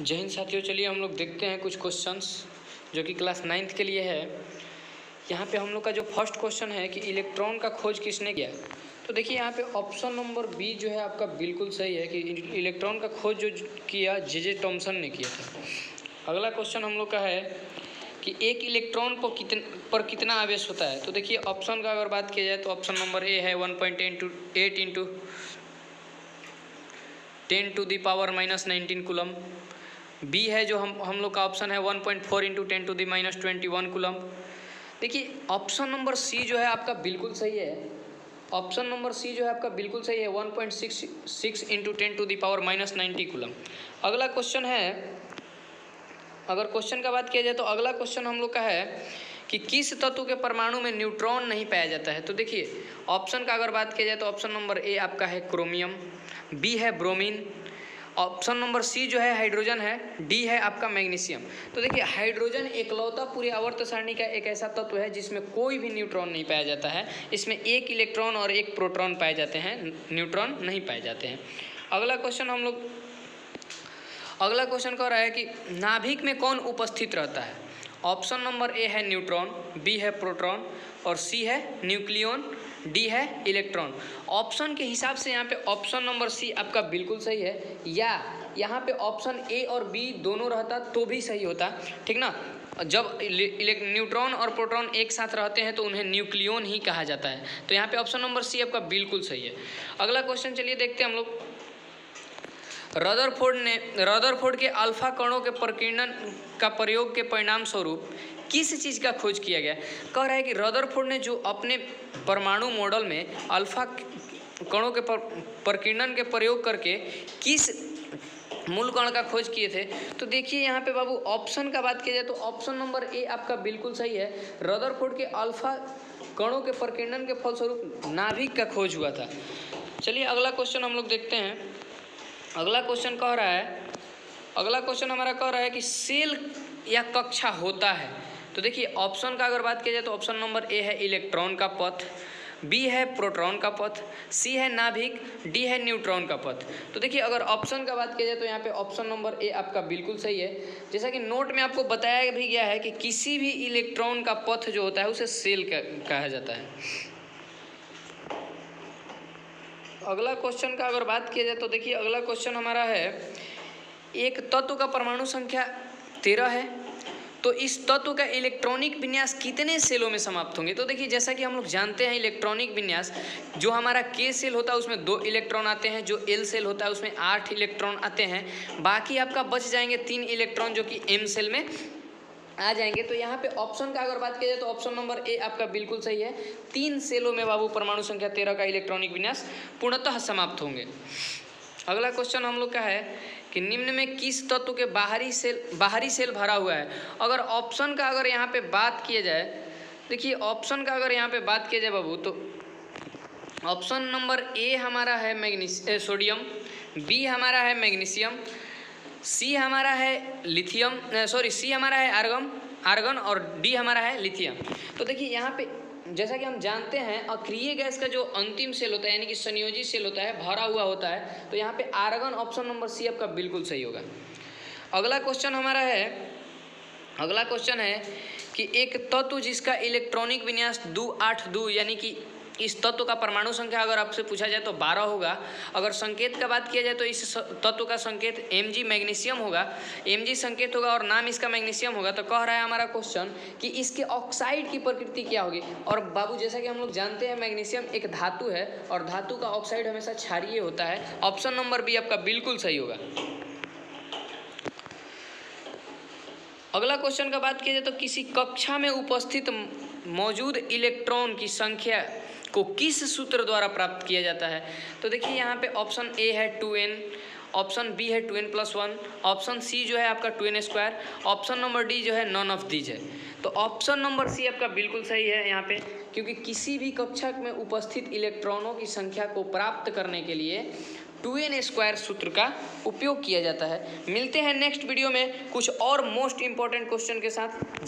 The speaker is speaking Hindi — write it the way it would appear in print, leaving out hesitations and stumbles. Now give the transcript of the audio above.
जय हिंद साथियों, चलिए हम लोग देखते हैं कुछ क्वेश्चंस जो कि क्लास 9th के लिए है। यहाँ पे हम लोग का जो फर्स्ट क्वेश्चन है कि इलेक्ट्रॉन का खोज किसने किया। तो देखिए यहाँ पे ऑप्शन नंबर बी जो है आपका बिल्कुल सही है कि इलेक्ट्रॉन का खोज जो किया जे थॉमसन ने किया था। अगला क्वेश्चन हम लोग का है कि एक इलेक्ट्रॉन पर कितना आवेश होता है। तो देखिए ऑप्शन का अगर बात किया जाए तो ऑप्शन नंबर ए है 1.8 इंटू 10⁻⁻19 कूलम। बी है जो हम लोग का ऑप्शन है 1.4 इंटू 10⁻21 कूलम। देखिए ऑप्शन नंबर सी जो है आपका बिल्कुल सही है। ऑप्शन नंबर सी जो है आपका बिल्कुल सही है 1.66 इंटू 10⁻⁻90 कूलम। अगला क्वेश्चन है, अगर क्वेश्चन का बात किया जाए तो अगला क्वेश्चन हम लोग का है कि किस तत्व के परमाणु में न्यूट्रॉन नहीं पाया जाता है। तो देखिए ऑप्शन का अगर बात किया जाए तो ऑप्शन नंबर ए आपका है क्रोमियम, बी है ब्रोमीन, ऑप्शन नंबर सी जो है हाइड्रोजन है, डी है आपका मैग्नीशियम। तो देखिए हाइड्रोजन एकलौता पूरे आवर्त सारणी का एक ऐसा तत्व है जिसमें कोई भी न्यूट्रॉन नहीं पाया जाता है। इसमें एक इलेक्ट्रॉन और एक प्रोटॉन पाए जाते हैं, न्यूट्रॉन नहीं पाए जाते हैं। अगला क्वेश्चन कह रहा है कि नाभिक में कौन उपस्थित रहता है। ऑप्शन नंबर ए है न्यूट्रॉन, बी है प्रोटॉन और सी है न्यूक्लियन, डी है इलेक्ट्रॉन। ऑप्शन के हिसाब से यहाँ पे ऑप्शन नंबर सी आपका बिल्कुल सही है, या यहाँ पे ऑप्शन ए और बी दोनों रहता तो भी सही होता, ठीक ना। जब न्यूट्रॉन और प्रोटॉन एक साथ रहते हैं तो उन्हें न्यूक्लियन ही कहा जाता है। तो यहाँ पे ऑप्शन नंबर सी आपका बिल्कुल सही है। अगला क्वेश्चन चलिए देखते हैं हम लोग। रदरफोर्ड के अल्फा कणों के प्रकीर्णन का प्रयोग के परिणाम स्वरूप किस चीज़ का खोज किया गया। कह रहा है कि रदरफोर्ड ने जो अपने परमाणु मॉडल में अल्फा कणों के प्रकीर्णन के प्रयोग करके किस मूल कण का खोज किए थे। तो देखिए यहाँ पे बाबू ऑप्शन का बात किया जाए तो ऑप्शन नंबर ए आपका बिल्कुल सही है। रदरफोर्ड के अल्फा कणों के प्रकीर्णन के फलस्वरूप नाभिक का खोज हुआ था। चलिए अगला क्वेश्चन हम लोग देखते हैं। अगला क्वेश्चन हमारा कह रहा है कि सेल या कक्षा होता है। तो देखिए ऑप्शन का अगर बात किया जाए तो ऑप्शन नंबर ए है इलेक्ट्रॉन का पथ, बी है प्रोटॉन का पथ, सी है नाभिक, डी है न्यूट्रॉन का पथ। तो देखिए अगर ऑप्शन का बात किया जाए तो यहाँ पे ऑप्शन नंबर ए आपका बिल्कुल सही है। जैसा कि नोट में आपको बताया भी गया है कि किसी भी इलेक्ट्रॉन का पथ जो होता है उसे सेल कहा जाता है। अगला क्वेश्चन का अगर बात किया जाए तो देखिए अगला क्वेश्चन हमारा है, एक तत्व का परमाणु संख्या 13 है, तो इस तत्व का इलेक्ट्रॉनिक विन्यास कितने सेलों में समाप्त होंगे। तो देखिए जैसा कि हम लोग जानते हैं इलेक्ट्रॉनिक विन्यास, जो हमारा के सेल होता है उसमें 2 इलेक्ट्रॉन आते हैं, जो एल सेल होता है उसमें 8 इलेक्ट्रॉन आते हैं, बाकी आपका बच जाएंगे 3 इलेक्ट्रॉन जो कि एम सेल में आ जाएंगे। तो यहाँ पे ऑप्शन का अगर बात किया जाए तो ऑप्शन नंबर ए आपका बिल्कुल सही है। 3 सेलों में बाबू परमाणु संख्या 13 का इलेक्ट्रॉनिक विन्यास पूर्णतः समाप्त होंगे। अगला क्वेश्चन हम लोग का है कि निम्न में किस तत्व के बाहरी सेल भरा हुआ है। अगर ऑप्शन का अगर यहाँ पे बात किया जाए, देखिए ऑप्शन का अगर यहाँ पे बात किया जाए बाबू तो ऑप्शन नंबर ए हमारा है सोडियम, बी हमारा है मैग्नीशियम, सी हमारा है सी हमारा है आर्गन और डी हमारा है लिथियम। तो देखिए यहाँ पे जैसा कि हम जानते हैं अक्रिय गैस का जो अंतिम सेल होता है यानी कि संयोजी सेल होता है, भरा हुआ होता है, तो यहाँ पे आर्गन ऑप्शन नंबर सी आपका बिल्कुल सही होगा। अगला क्वेश्चन है कि एक तत्व जिसका इलेक्ट्रॉनिक विन्यास 282 यानी कि इस तत्व का परमाणु संख्या अगर आपसे पूछा जाए तो 12 होगा। अगर संकेत का बात किया जाए तो इस तत्व का संकेत Mg मैग्नीशियम होगा, Mg संकेत होगा और नाम इसका मैग्नीशियम होगा। तो कह रहा है हमारा क्वेश्चन कि इसके ऑक्साइड की प्रकृति क्या होगी। और बाबू जैसा कि हम लोग जानते हैं मैग्नीशियम एक धातु है और धातु का ऑक्साइड हमेशा क्षारीय होता है। ऑप्शन नंबर बी आपका बिल्कुल सही होगा। अगला क्वेश्चन का बात किया जाए तो किसी कक्षा में उपस्थित मौजूद इलेक्ट्रॉन की संख्या को किस सूत्र द्वारा प्राप्त किया जाता है। तो देखिए यहाँ पे ऑप्शन ए है 2n, ऑप्शन बी है 2n+1, ऑप्शन सी जो है आपका 2n², ऑप्शन नंबर डी जो है नॉन ऑफ दीज है। तो ऑप्शन नंबर सी आपका बिल्कुल सही है यहाँ पे, क्योंकि किसी भी कक्षा में उपस्थित इलेक्ट्रॉनों की संख्या को प्राप्त करने के लिए 2n² सूत्र का उपयोग किया जाता है। मिलते हैं नेक्स्ट वीडियो में कुछ और मोस्ट इंपॉर्टेंट क्वेश्चन के साथ।